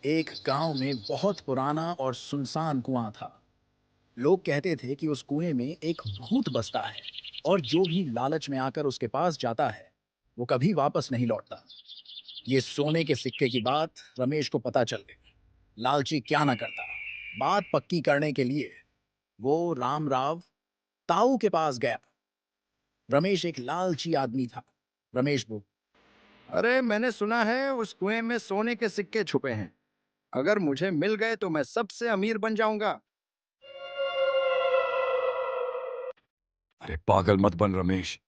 एक गांव में बहुत पुराना और सुनसान कुआं था। लोग कहते थे कि उस कुएं में एक भूत बसता है और जो भी लालच में आकर उसके पास जाता है वो कभी वापस नहीं लौटता। ये सोने के सिक्के की बात रमेश को पता चल गई। लालची क्या ना करता। बात पक्की करने के लिए वो राम राव ताऊ के पास गया। रमेश एक लालची आदमी था। रमेश बोल, अरे मैंने सुना है उस कुएं में सोने के सिक्के छुपे हैं। अगर मुझे मिल गए तो मैं सबसे अमीर बन जाऊंगा। अरे पागल मत बन रमेश।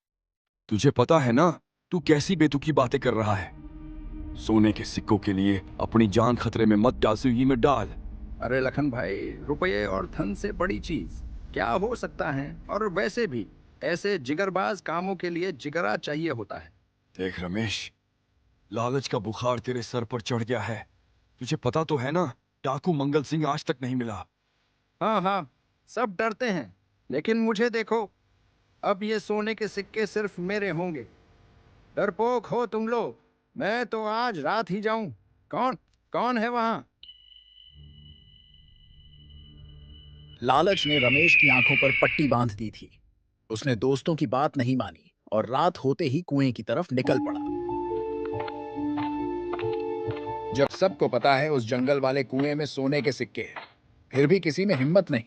तुझे पता है ना तू कैसी बेतुकी बातें कर रहा है। सोने के सिक्कों के लिए अपनी जान खतरे में मत डाल, सुई में डाल। अरे लखन भाई, रुपये और धन से बड़ी चीज क्या हो सकता है? और वैसे भी ऐसे जिगरबाज कामों के लिए जिगरा चाहिए होता है। देख रमेश, लालच का बुखार तेरे सर पर चढ़ गया है। तुझे पता तो है ना, डाकू मंगल सिंह आज तक नहीं मिला। हाँ हाँ, सब डरते हैं, लेकिन मुझे देखो, अब ये सोने के सिक्के सिर्फ मेरे होंगे। डरपोक हो तुम लोग, मैं तो आज रात ही जाऊं। कौन कौन है वहां? लालच ने रमेश की आंखों पर पट्टी बांध दी थी। उसने दोस्तों की बात नहीं मानी और रात होते ही कुएं की तरफ निकल पड़ा। जब सबको पता है उस जंगल वाले कुएं में सोने के सिक्के हैं, फिर भी किसी में हिम्मत नहीं।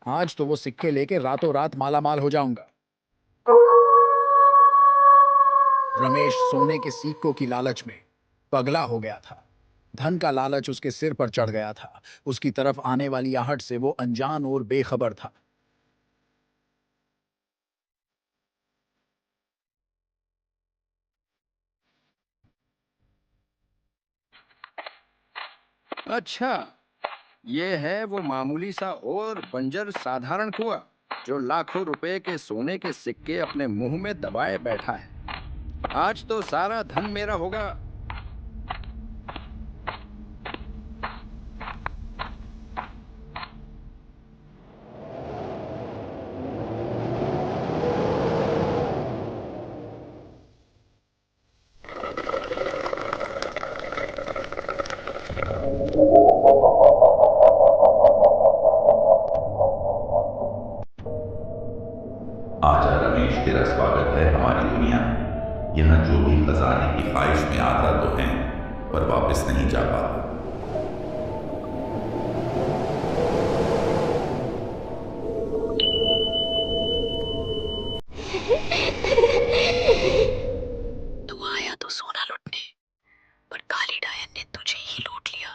आज तो वो सिक्के लेके रातों रात मालामाल हो जाऊंगा। रमेश सोने के सिक्कों की लालच में पगला हो गया था। धन का लालच उसके सिर पर चढ़ गया था। उसकी तरफ आने वाली आहट से वो अनजान और बेखबर था। अच्छा, ये है वो मामूली सा और बंजर साधारण कुआं जो लाखों रुपए के सोने के सिक्के अपने मुंह में दबाए बैठा है। आज तो सारा धन मेरा होगा। आजा रमेश, तेरा स्वागत है हमारी दुनिया में। यहाँ जो भी खजाने की ख्वाहिश में आता तो है, पर वापस नहीं जा पाता। तू आया तो सोना लुटने, पर काली डायन ने तुझे ही लूट लिया।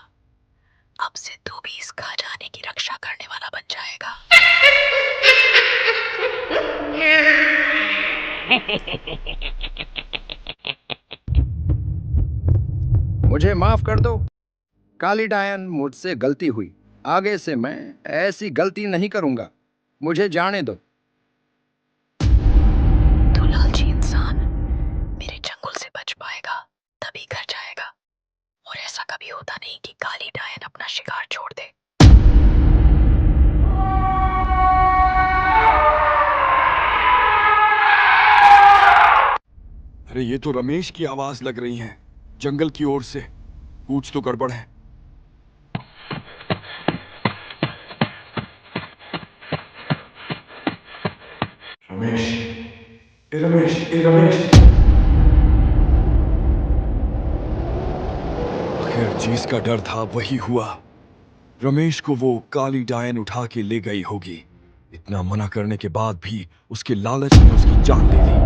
अब से तू भी इस खजाने की रक्षा करने वाला बन जाएगा। मुझे माफ कर दो काली डायन, मुझसे गलती हुई। आगे से मैं ऐसी गलती नहीं करूंगा। मुझे जाने दो। तू लालची इंसान मेरे चंगुल से बच पाएगा तभी घर जाएगा। और ऐसा कभी होता नहीं कि काली डायन अपना शिकार छोड़ दे। अरे ये तो रमेश की आवाज लग रही है, जंगल की ओर से। कुछ तो गड़बड़ है। रमेश, ए रमेश, ए रमेश। आखिर जिसका डर था वही हुआ। रमेश को वो काली डायन उठा के ले गई होगी। इतना मना करने के बाद भी उसके लालच ने उसकी जान ले ली।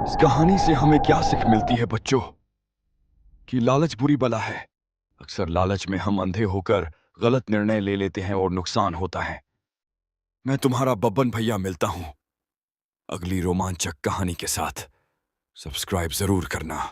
इस कहानी से हमें क्या सीख मिलती है बच्चों? कि लालच बुरी बला है। अक्सर लालच में हम अंधे होकर गलत निर्णय ले लेते हैं और नुकसान होता है। मैं तुम्हारा बब्बन भैया मिलता हूं अगली रोमांचक कहानी के साथ। सब्सक्राइब जरूर करना।